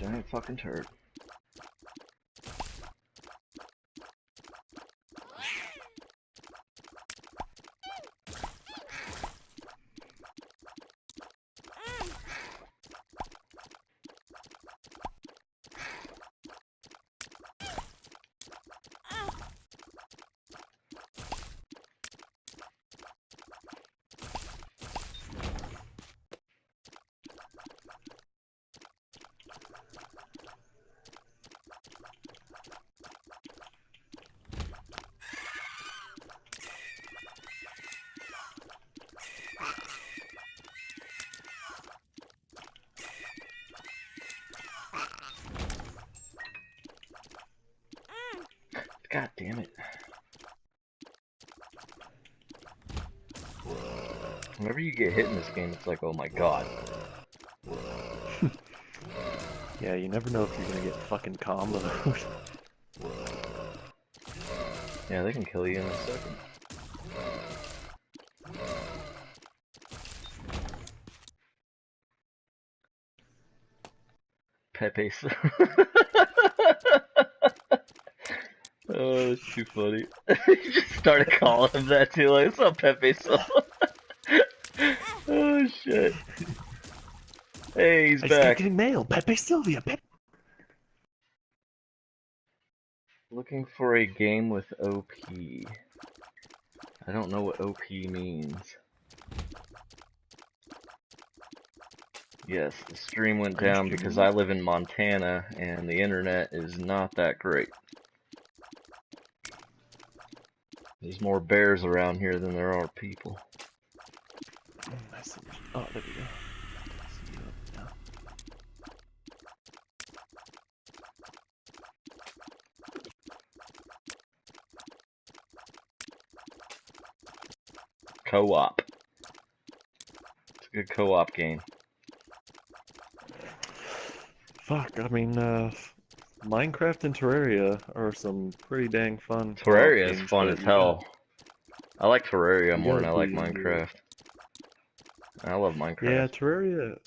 Giant fucking turd. God damn it. Whenever you get hit in this game, it's like, oh my god. Yeah, you never know if you're gonna get fucking comboed. Yeah, they can kill you in a second. Pepe. Oh, that's too funny. You just started calling him that too, like, what's up, Pepe Solo? Oh, shit. Hey, he's I just keep back. getting mail. Pepe Sylvia. Looking for a game with OP. I don't know what OP means. Yes, the stream went down because I live in Montana and the internet is not that great. There's more bears around here than there are people. Oh, there we go. Yeah. Co-op. It's a good co-op game. Fuck, I mean, Minecraft and Terraria are some pretty dang fun co-op Terraria is games, fun but as hell. I like Terraria more than I like do Minecraft. I love Minecraft. Yeah, Terraria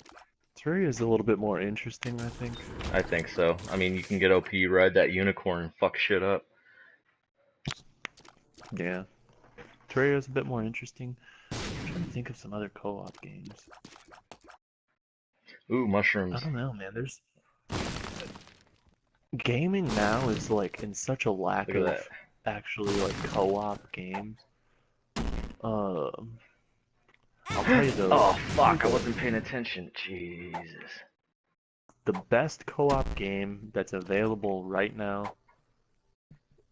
is a little bit more interesting, I think. I think so. I mean, you can get OP, ride that unicorn, and fuck shit up. Yeah. Terraria is a bit more interesting. I'm trying to think of some other co-op games. Ooh, mushrooms. I don't know, man. There's gaming now is like in such a lack Look at of that. actually like co-op games. I'll tell you though. Oh fuck, I wasn't paying attention. Jesus. The best co-op game that's available right now,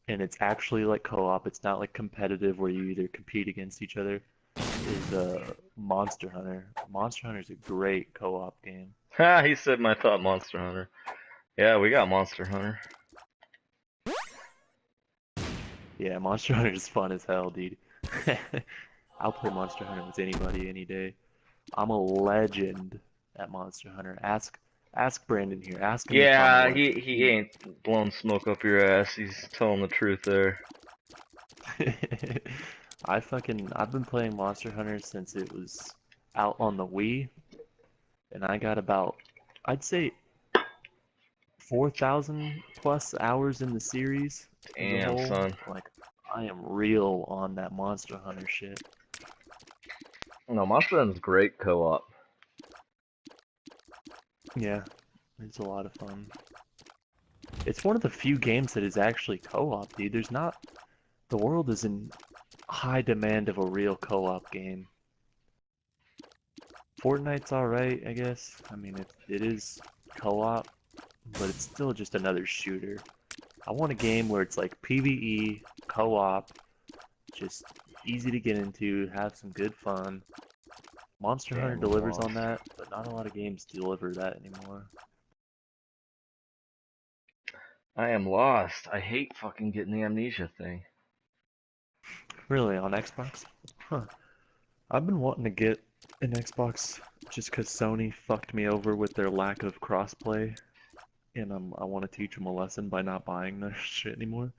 and it's actually like co-op, it's not like competitive where you either compete against each other, is Monster Hunter. Monster Hunter is a great co-op game. Ha, he said my thought Monster Hunter. Yeah, we got Monster Hunter. Yeah, Monster Hunter is fun as hell, dude. I'll play Monster Hunter with anybody any day. I'm a legend at Monster Hunter. Ask Brandon here. Ask him if I'm a Yeah, legend. he ain't blowing smoke up your ass. He's telling the truth there. I've been playing Monster Hunter since it was out on the Wii, and I got about, I'd say, 4,000 plus hours in the series as a Damn, whole. son. Like, I am real on that Monster Hunter shit. No, Monster Hunter's great co-op. Yeah, it's a lot of fun. It's one of the few games that is actually co-op, dude. The world is in high demand of a real co-op game. Fortnite's alright, I guess. I mean, it is co-op, but it's still just another shooter. I want a game where it's like PvE, co-op, just easy to get into, have some good fun. Monster Hunter delivers on that, but not a lot of games deliver that anymore. I am lost. I hate fucking getting the amnesia thing. Really, on Xbox? Huh. I've been wanting to get an Xbox just because Sony fucked me over with their lack of crossplay, and I want to teach them a lesson by not buying their shit anymore.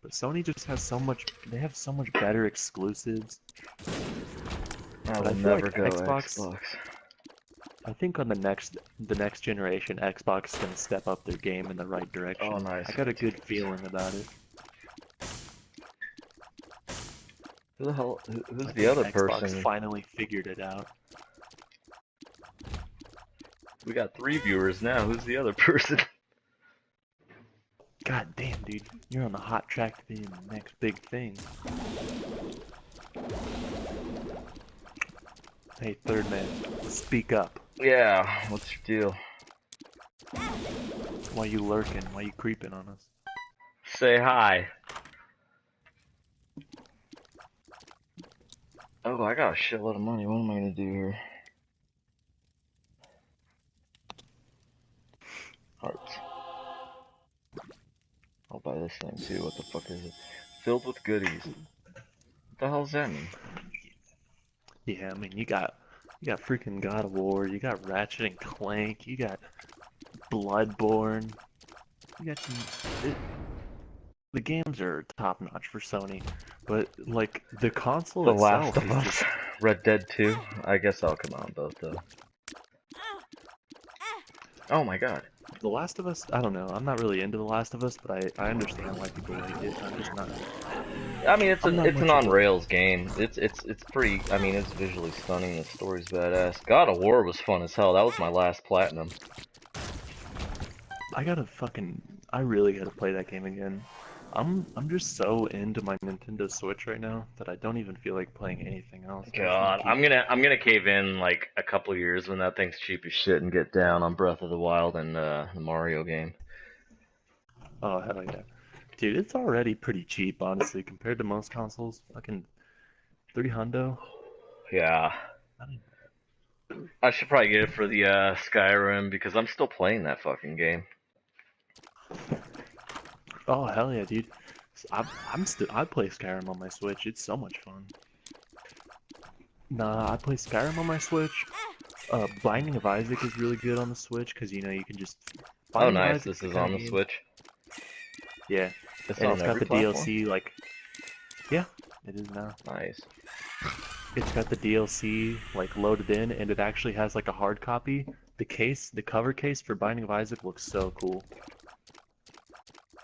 But Sony just has so much, they have so much better exclusives. I But will I feel never like go Xbox, Xbox. I think on the next generation, Xbox is gonna step up their game in the right Oh, direction. nice. I got a good feeling about it. Who the hell? I Who's the think other Xbox person? finally figured it out. We got 3 viewers now. Who's the other person? God damn, dude, you're on the hot track to being the next big thing. Hey, third man, speak up. Yeah, what's your deal? Why you lurking? Why you creeping on us? Say hi. Oh, I got a shitload of money. What am I gonna do here? Hearts. I'll buy this thing too. What the fuck is it? Filled with goodies. What the hell does that mean? Yeah, I mean you got freaking God of War, you got Ratchet and Clank, you got Bloodborne, you got the games are top notch for Sony, but like the console The Last itself of is Us. just Red Dead 2. I guess I'll come on both though. Oh my god. The Last of Us. I don't know. I'm not really into The Last of Us, but I understand why people like it. I'm just not. I mean, it's I'm an not it's an much of on a. rails game. It's pretty. I mean, it's visually stunning. The story's badass. God of War was fun as hell. That was my last platinum. I gotta fucking. I really gotta play that game again. I'm just so into my Nintendo Switch right now that I don't even feel like playing anything else. I just want God, to keep. I'm gonna cave in like a couple years when that thing's cheap as shit and get down on Breath of the Wild and the Mario game. Oh hell yeah, dude! It's already pretty cheap, honestly, compared to most consoles. Fucking 3 hundo. Yeah, I should probably get it for the Skyrim because I'm still playing that fucking game. Oh hell yeah, dude! I'm still. I play Skyrim on my Switch. It's so much fun. Nah, I play Skyrim on my Switch. Binding of Isaac is really good on the Switch because you can just Oh, Binding of nice. Isaac's This the is kind on of the game. Switch. Yeah, It's and on it's got every the platform. DLC like yeah, it is now. Nice. It's got the DLC like loaded in, and it actually has like a hard copy. The cover case for Binding of Isaac looks so cool.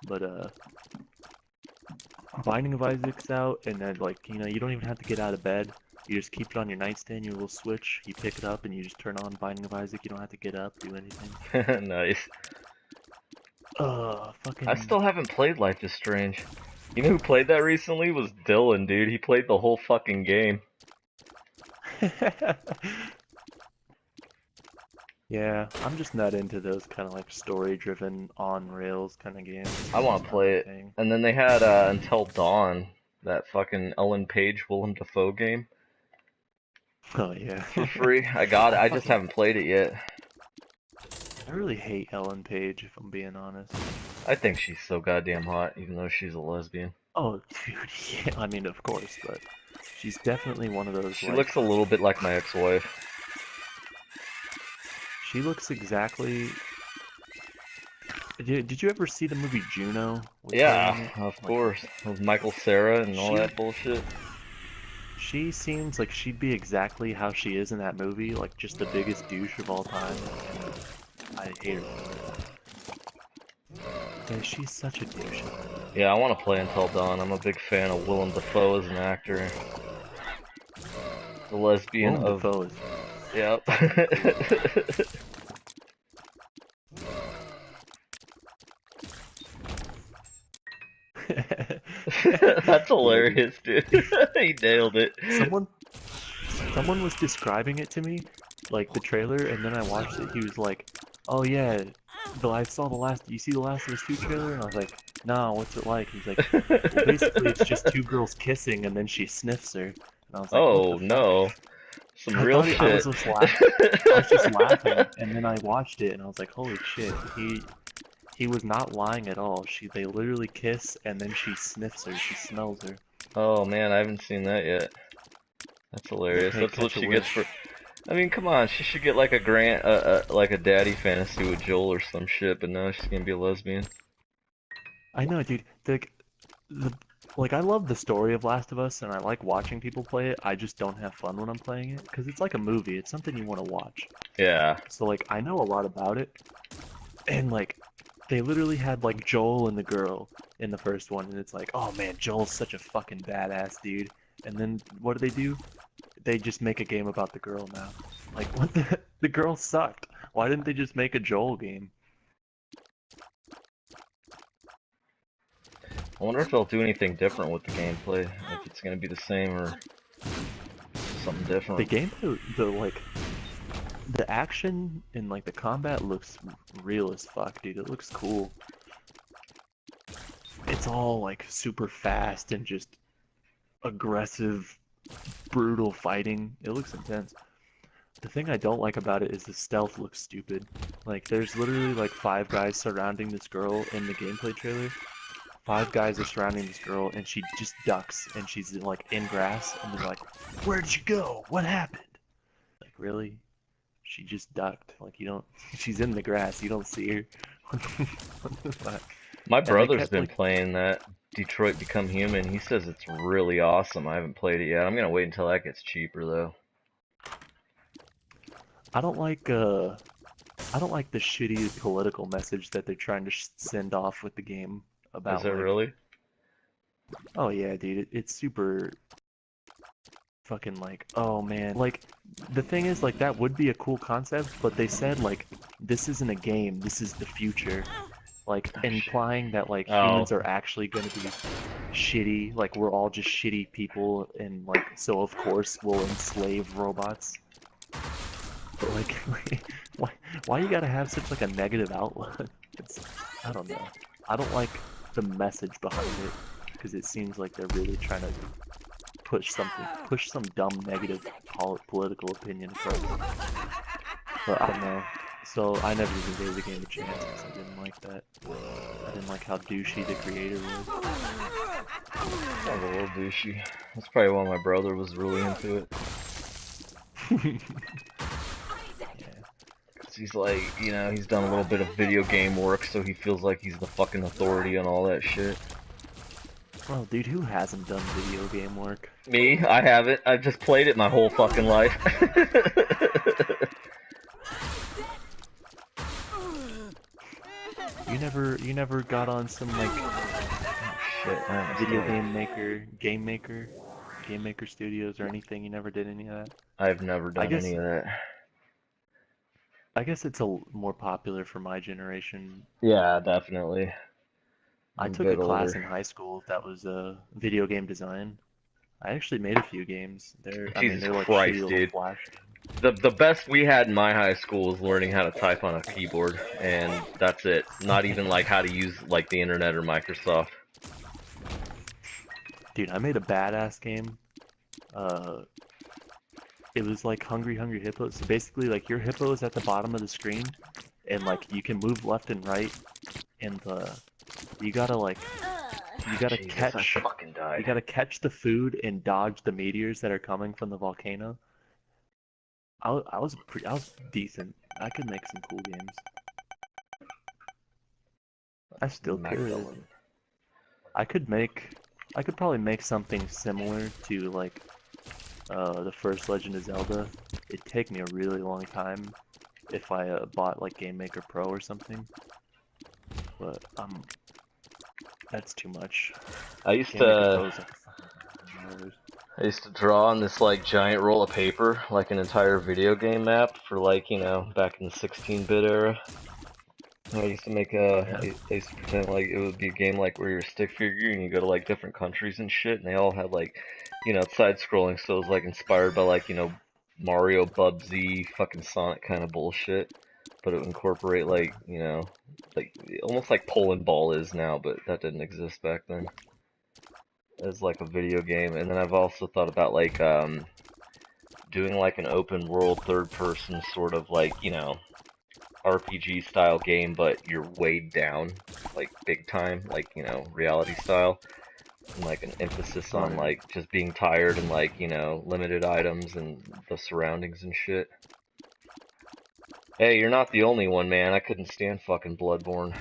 But Binding of Isaac's out, and then you don't even have to get out of bed. You just keep it on your nightstand, your little Switch. You pick it up, and you just turn on Binding of Isaac. You don't have to get up, do anything. Nice. I Fucking. still haven't played Life is Strange. You know who played that recently was Dylan, dude. He played the whole fucking game. Yeah, I'm just not into those kind of like story-driven on rails kind of games. I It's want just to not my play it. thing. And then they had Until Dawn, that fucking Ellen Page, Willem Dafoe game Oh yeah. for free. I got it. I I just fucking haven't played it yet. I really hate Ellen Page if I'm being honest. I think she's so goddamn hot, even though she's a lesbian. Oh dude, yeah, I mean of course, but she's definitely one of those She looks like a little bit like my ex-wife. she looks exactly. Did you ever see the movie Juno with her Yeah, in it? of Like course. With Michael Cera and all she that bullshit. she seems like she'd be exactly how she is in that movie, like just the biggest douche of all time, and I hate her for it. Yeah, she's such a douche in that movie. Yeah, I want to play Until Dawn. I'm a big fan of Willem Dafoe as an actor. The lesbian Willem of... Dafoe is Yep. fucking cool. That's Yeah, dude. hilarious, dude. He nailed it. Someone someone was describing it to me, like the trailer, and then I watched it. He was like, "Oh yeah, I saw the last. You see the Last of Us 2 trailer?" And I was like, "No, what's it like?" He's like, "Well, basically, it's just two girls kissing, and then she sniffs her." And I was like, "What the Oh fuck?" no. Some I real thought I was shit. just laugh. I was just laughing, and then I watched it, and I was like, "Holy shit!" He was not lying at all. They literally kiss, and then she sniffs her. She smells her. Oh man, I haven't seen that yet. That's hilarious. Hey, That's what catch a she gets for. wish. I mean, come on, she should get like a grant, like a daddy fantasy with Joel or some shit. But no, she's gonna be a lesbian. I know, dude. The like I love the story of Last of Us and I like watching people play it. I just don't have fun when I'm playing it because it's like a movie. It's something you want to watch. Yeah. So like I know a lot about it and like they literally had like Joel and the girl in the first one and it's like, "Oh man, Joel's such a fucking badass dude." And then what do? They just make a game about the girl now. Like what the girl sucked. Why didn't they just make a Joel game? I wonder if they'll do anything different with the gameplay. If it's gonna be the same or something The different. gameplay, the like the action and like the combat looks real as fuck, dude. It looks cool. It's all like super fast and just aggressive, brutal fighting. It looks intense. The thing I don't like about it is the stealth looks stupid. Like there's literally like five guys surrounding this girl in the gameplay trailer. Five guys are surrounding this girl and she just ducks and she's like in grass and they're like, "Where'd you go? What happened?" Like really? She just ducked. Like you don't. She's in the grass. You don't see her. What the fuck? My And they brother's kept been like, playing that Detroit Become Human. He says it's really awesome. I haven't played it yet. I'm gonna wait until that gets cheaper though. I don't like I don't like the shitty political message that they're trying to send off with the game Is about it like, really? oh yeah, dude, it's super fucking like, oh man, like the thing is like that would be a cool concept, but they said like this isn't a game, this is the future, like Oh shit. implying that like Oh, humans are actually going to be shitty, like we're all just shitty people, and like so of course we'll enslave robots. But like, why why you gotta have such like a negative outlook? It's I don't know. I don't like the message behind it because it seems like they're really trying to push some dumb negative political opinion across. But I don't know. So I never even gave the game a chance because I didn't like that. I didn't like how douchey the creator was. sounds a little douchey. That's probably why my brother was really into it. Yeah. Cause he's like, he's done a little bit of video game work, so he feels like he's the fucking authority on all that shit. Well, dude, who hasn't done video game work? Me, I haven't. I've just played it my whole fucking life. You never got on some like Oh shit, I almost video died. game maker studios or anything. You never did any of that. I've never I done any guess of that. I guess it's a more popular for my generation. Yeah, definitely. I I'm a took a bit class older. in high school that was video game design. I actually made a few games. I mean, Jesus they're like shitty Christ, little dude. flash. The best we had in my high school was learning how to type on a keyboard, and that's it. Not even like how to use like the internet or Microsoft. Dude, I made a badass game. Uh, it was like Hungry Hungry Hippos. So basically, like your hippo is at the bottom of the screen, and like you can move left and right, and you gotta like you gotta Jesus, I catch fucking you died. gotta catch the food and dodge the meteors that are coming from the volcano. I was decent. I could make some cool games. I still could. Magdalene. I could make I could probably make something similar to like the first Legend of Zelda. It'd take me a really long time if I bought like Game Maker Pro or something, but that's too much. I used Game Maker to Pro is like $1,000. I used to draw on this like giant roll of paper, like an entire video game map for like, back in the 16-bit era. I used to Yeah. I used to pretend like it would be a game like where you're a stick figure and you go to like different countries and shit, and they all had like, it's side scrolling, so it was like inspired by like, Mario, Bubsy, fucking Sonic kind of bullshit, but it would incorporate like, like almost like Poland Ball is now, but that didn't exist back then as like a video game. And then I've also thought about like doing like an open world third person sort of like, RPG style game, but you're weighed down, like big time, like, reality style. And like an emphasis Oh on yeah. like just being tired and like, limited items and the surroundings and shit. Hey, you're not the only one, man. I couldn't stand fucking Bloodborne.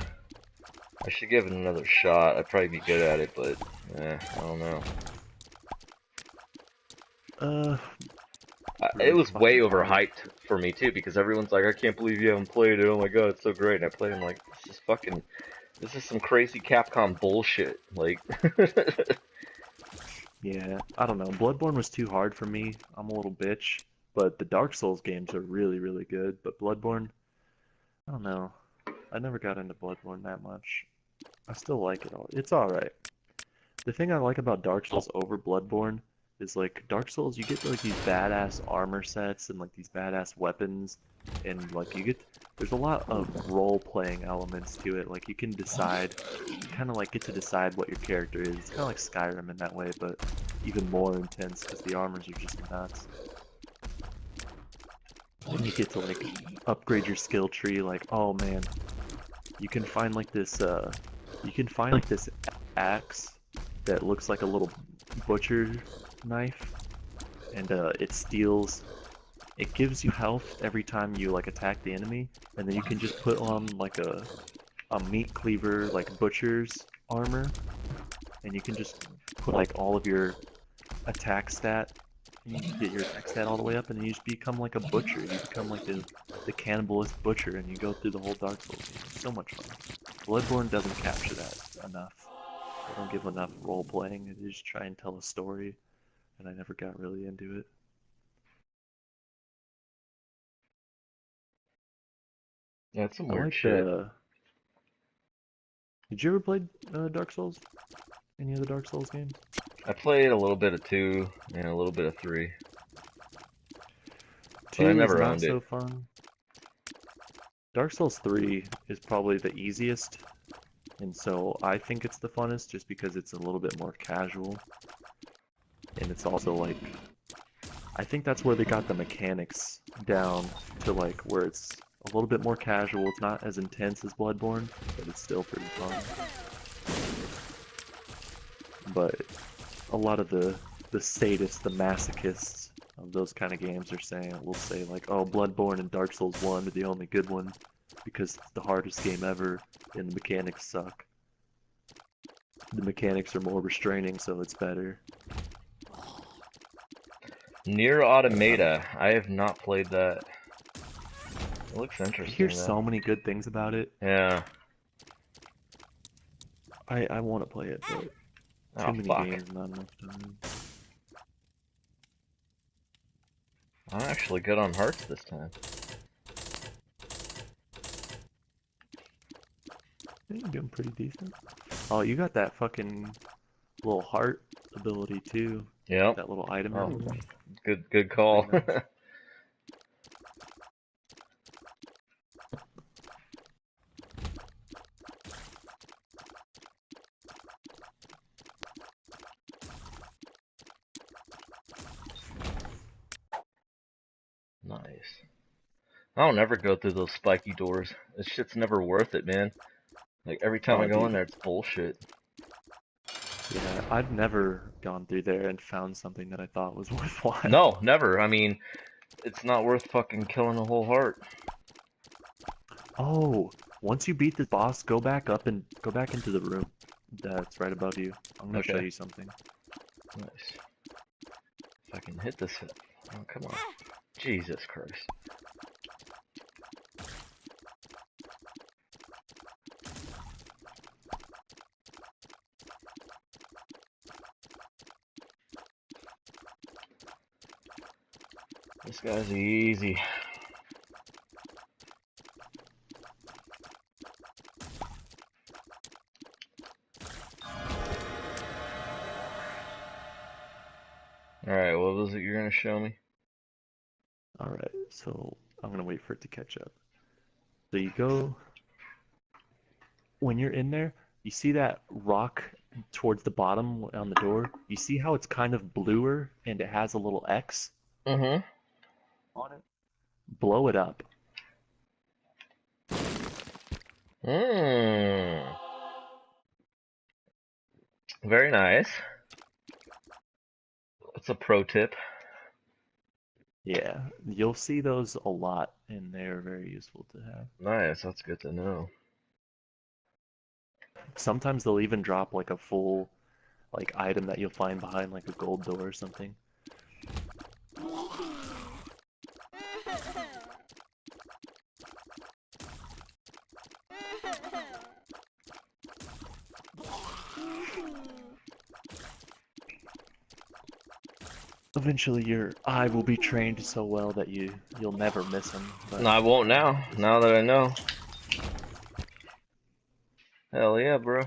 I should give it another shot. I'd probably be good at it, but I don't know. Uh, It really was way fucking hard. overhyped for me too because everyone's like, I can't believe you haven't played it. Oh my god, it's so great. And I played it. I'm like, this is some crazy Capcom bullshit. Like, Yeah, I don't know. Bloodborne was too hard for me. I'm a little bitch. But the Dark Souls games are really, really good. But Bloodborne, I don't know. I never got into Bloodborne that much. I still like it all. It's alright. The thing I like about Dark Souls over Bloodborne is like Dark Souls, you get like these badass armor sets and like these badass weapons, and like there's a lot of role-playing elements to it. Like you can decide, you kind of like get to decide what your character is. It's kind of like Skyrim in that way, but even more intense because the armors are just nuts. And you get to like upgrade your skill tree. Like, oh man, you can find like this axe that looks like a little butcher knife, and it gives you health every time you like attack the enemy, and then you can just put on like a meat cleaver like butcher's armor, and you can just put like all of your attack stat, you get your attack stat all the way up, and then you just become like a butcher. You become like the cannibalist butcher, and you go through the whole Dark Souls game. It's so much fun. Bloodborne doesn't capture that enough. They don't give enough role playing. They just try and tell a story, and I never got really into it. yeah, it's some I weird like shit. the. Did you ever play Dark Souls? Any of the Dark Souls games? I played a little bit of 2 and a little bit of 3, but I Two is never not owned it. so fun. Dark Souls 3 is probably the easiest, and so I think it's the funnest just because it's a little bit more casual, and it's also like I think that's where they got the mechanics down to like where it's a little bit more casual. It's not as intense as Bloodborne, but it's still pretty fun. But a lot of the sadists, the masochists of those kind of games are saying will say like, oh, Bloodborne and Dark Souls 1 are the only good ones because it's the hardest game ever and the mechanics suck. The mechanics are more restraining, so it's better. Near I don't Automata. know. I have not played that. It looks I hear interesting though. so many good things about it. Yeah. I want to play it, but Oh too many fuck. games, not enough time. I'm actually good on hearts this time. Yeah, you're doing pretty decent. Oh, you got that fucking little heart ability too. Yep. That little item Oh, everywhere. good Pretty call. nice. Nice. I don't ever go through those spiky doors. This shit's never worth it, man. Like every time I Oh, go in dude. there, it's bullshit. Yeah, I've never gone through there and found something that I thought was worthwhile. No, never. I mean, it's not worth fucking killing a whole heart. Oh, once you beat the boss, go back into the room that's right above you. I'm gonna show Okay, you something. nice. If I can hit this. Oh, come on. Jesus Christ. This guy's easy. Alright, what was it you're gonna show me? All right, so I'm gonna wait for it to catch up. So you go when you're in there, you see that rock towards the bottom on the door? You see how it's kind of bluer and it has a little X Mm-hmm. on it? Blow it up. Mmm. Very nice. That's a pro tip. Yeah, you'll see those a lot and they're very useful to have. Nice, that's good to know. Sometimes they'll even drop like a full like item that you'll find behind like a gold door or something. Eventually your eye will be trained so well that you'll never miss them, No, but I won't now. Now that I know. Hell yeah, bro.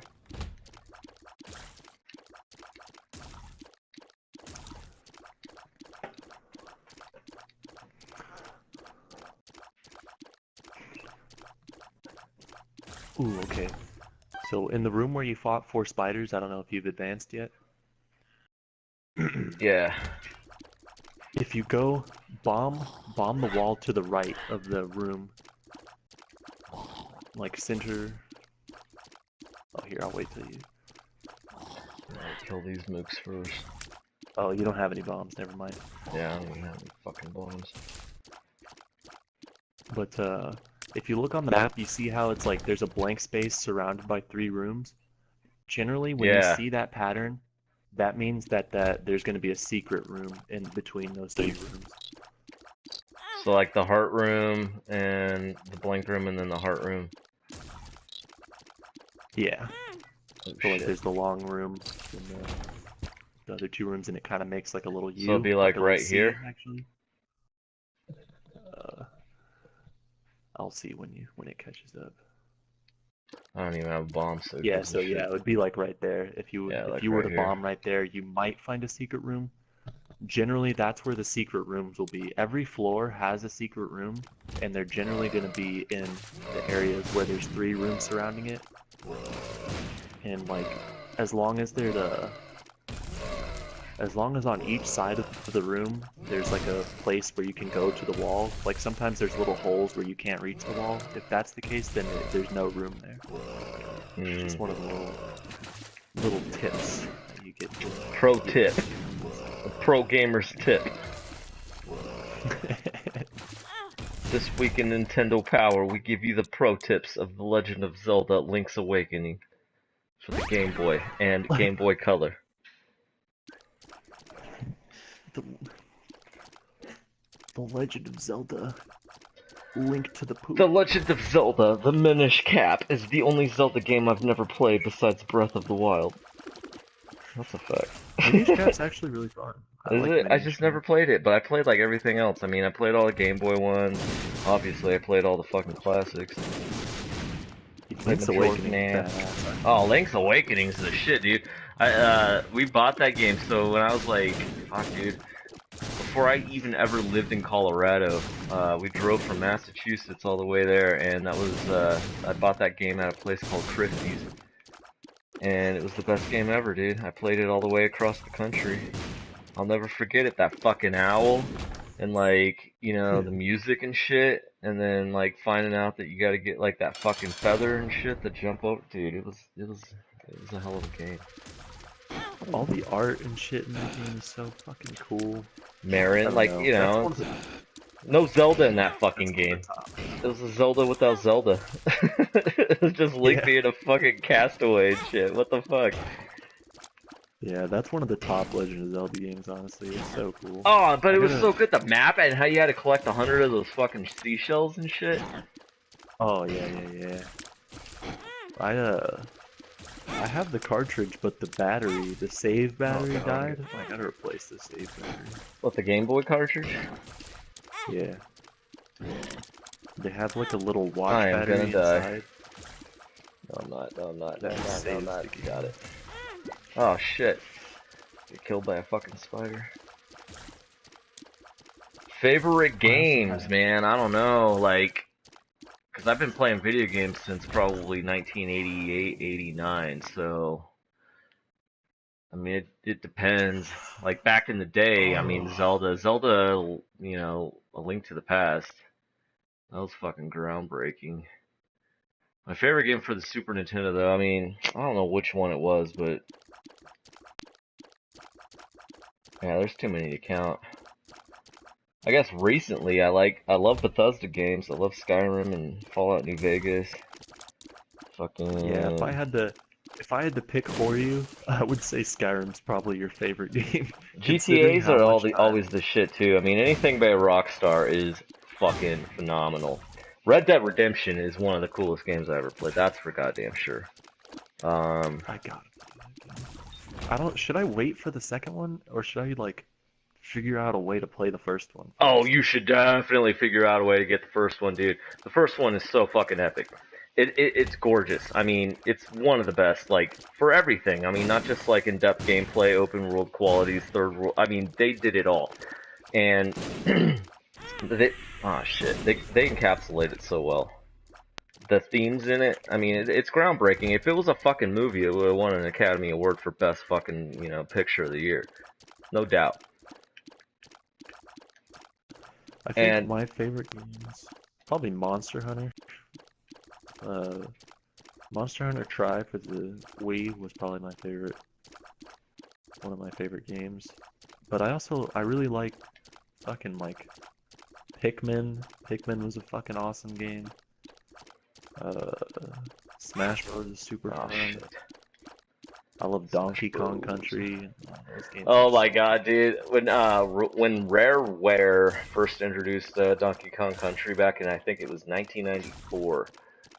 ooh, okay. So in the room where you fought 4 spiders, I don't know if you've advanced yet. Yeah. If you go bomb the wall to the right of the room, like center. Oh, here, I'll wait till you. I'll kill these mooks first. Oh, you don't have any bombs. Never mind. Yeah, I don't even have any fucking bombs. But if you look on the map, you see how it's like there's a blank space surrounded by 3 rooms. Generally, when you Yeah. see that pattern, that means that there's going to be a secret room in between those 3 rooms. So like the heart room and the blank room and then the heart room. Yeah. Oh So like shit. there's the long room and the other 2 rooms, and it kind of makes like a little So it'll U, be like like a little right C, here. actually. Uh, I'll see when it catches up. I don't even have bomb, so it Yeah, gives a so yeah, shit. it would be like right there. Yeah, If like you were right to here. bomb right there, you might find a secret room. Generally, that's where the secret rooms will be. Every floor has a secret room, and they're generally going to be in the areas where there's 3 rooms surrounding it. And like, as long as there's a, as long as on each side of the room there's like a place where you can go to the wall. Like sometimes there's little holes where you can't reach the wall. If that's the case, then there's no room there. It's Hmm. just one of the little tips that you get Pro to get tip. secret rooms. A pro gamer's tip. This week in Nintendo Power, we give you the pro tips of The Legend of Zelda Link's Awakening for the Game Boy and Game Boy Color. the, the Legend of Zelda Link to the The Poop. Legend of Zelda, The Minish Cap, is the only Zelda game I've never played besides Breath of the Wild. That's a Minish fact. Cap's actually really fun. I Is like it? I Minish just never Cap. played it, but I played like everything else. I mean, I played all the Game Boy ones. Obviously, I played all the fucking classics. Played Link's Majora's Awakening is Mask. badass. Oh, Link's Awakening's the shit, dude. We bought that game, so when I was like, fuck, dude. Before I even ever lived in Colorado, we drove from Massachusetts all the way there, and that was, I bought that game at a place called Christie's. And it was the best game ever, dude. I played it all the way across the country. I'll never forget it, that fucking owl. And like, you know, the music and shit. And then like finding out that you gotta get like that fucking feather and shit to jump over. Dude, it was a hell of a game. All the art and shit in that game is so fucking cool. I Marin, don't like, know. you That's know, one of the no Zelda in that that's fucking one of the game. top. It was a Zelda without Zelda. It was just Link Yeah. being a fucking castaway and shit. What the fuck? Yeah, that's one of the top Legend of Zelda games, honestly. It's so cool. Oh, but I it was gotta so good. The map and how you had to collect 100 of those fucking seashells and shit. Oh yeah, yeah, yeah. I I have the cartridge, but the battery, the save Oh battery god, I'm died. getting I fucked. gotta replace the save battery. What, the Game Boy cartridge? Yeah. They have like a little watch I am gonna battery die. inside No, I'm not. No, I'm not. No, that I'm not. No, I'm saves not. the Got game. it. Oh shit. Get killed by a fucking spider. Favorite I also games, have man. I don't know. Like, because I've been playing video games since probably 1988, 89. So, I mean, it depends. Like back in the day, I mean, Oh, Zelda, you know, A Link to the Past. That was fucking groundbreaking. My favorite game for the Super Nintendo, though, I mean, I don't know which one it was, but yeah, there's too many to count. I guess recently I love Bethesda games. I love Skyrim and Fallout New Vegas. yeah, Fucking if I had to pick for you, I would say Skyrim's probably your favorite game, considering GTA's how are much time. always the shit too. I mean, anything by Rockstar is fucking phenomenal. Red Dead Redemption is one of the coolest games I ever played. That's for goddamn sure. Um, I gotta play that game. I don't. Should I wait for the second one, or should I like figure out a way to play the first one oh, first? you should definitely figure out a way to get the first one, dude. The first one is so fucking epic. It's gorgeous. I mean, it's one of the best, like, for everything. I mean, not just like in-depth gameplay, open world qualities, third world. I mean, they did it all. And they, oh shit, they encapsulate it so well. The themes in it, I mean, it's groundbreaking. If it was a fucking movie, it would have won an Academy Award for best fucking, picture of the year. No doubt. I think And my favorite games probably Monster Hunter. Uh, Monster Hunter Tri for the Wii was probably my favorite, one of my favorite games. But I really like fucking like Pikmin. Pikmin was a fucking awesome game. Uh, Smash Bros is super oh fun. shit, I love Smash Donkey Kong Bros. Country. Those games are Oh my so god, fun. dude! When Rareware first introduced Donkey Kong Country back in, I think it was 1994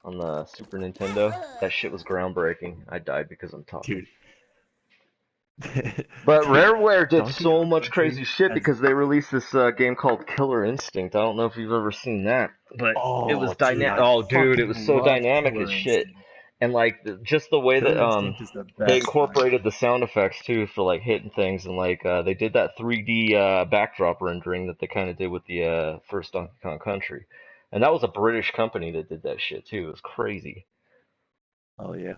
on the Super Nintendo, that shit was groundbreaking. I died because I'm talking. Dude, But dude, Rareware did Donkey so Kong much crazy Country shit has. because they released this game called Killer Instinct. I don't know if you've ever seen that, but it was Oh, dude, dynamic. I Oh, dude, it fucking was so love dynamic as Killer shit. Instinct. And like just the way that Killer Instinct is the they best, man. incorporated the sound effects too for like hitting things, and like they did that 3D backdrop rendering that they kind of did with the first Donkey Kong Country, and that was a British company that did that shit too. It was crazy. Oh yeah.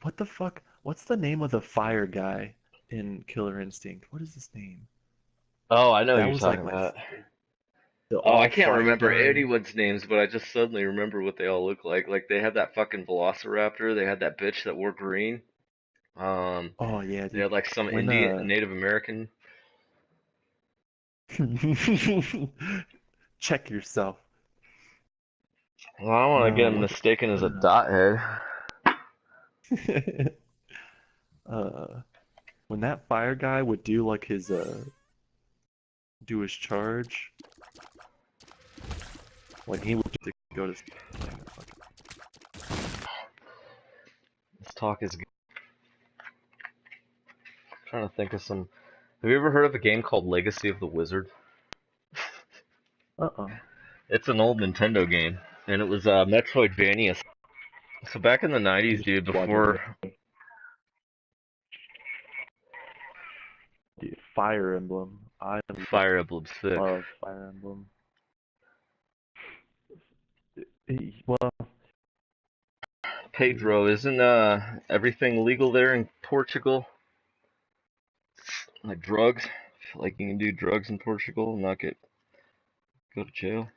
What the fuck? What's the name of the fire guy in Killer Instinct? What is his name? Oh, I know what That you're was like talking my about. the Oh, I all can't fire remember guy. anyone's names, but I just suddenly remember what they all look like. Like they had that fucking Velociraptor. They had that bitch that wore green. Um, Oh yeah, they dude. had like some When Indian, Native American. check yourself. Well, I don't want to get No, him what mistaken as a the dot head. uh when that fire guy would do like his do his charge, when he would just go to something, fucking This talk is good. I'm trying to think of some. Have you ever heard of a game called Legacy of the Wizard? uh-uh. It's an old Nintendo game, and it was Metroidvania. So back in the You 90s, just dude, plug it before in. Dude, Fire Emblem. I Fire Emblem's sick. love Fire Emblem. Well, Pedro, isn't everything legal there in Portugal? Like drugs? I feel like you can do drugs in Portugal and not go to jail.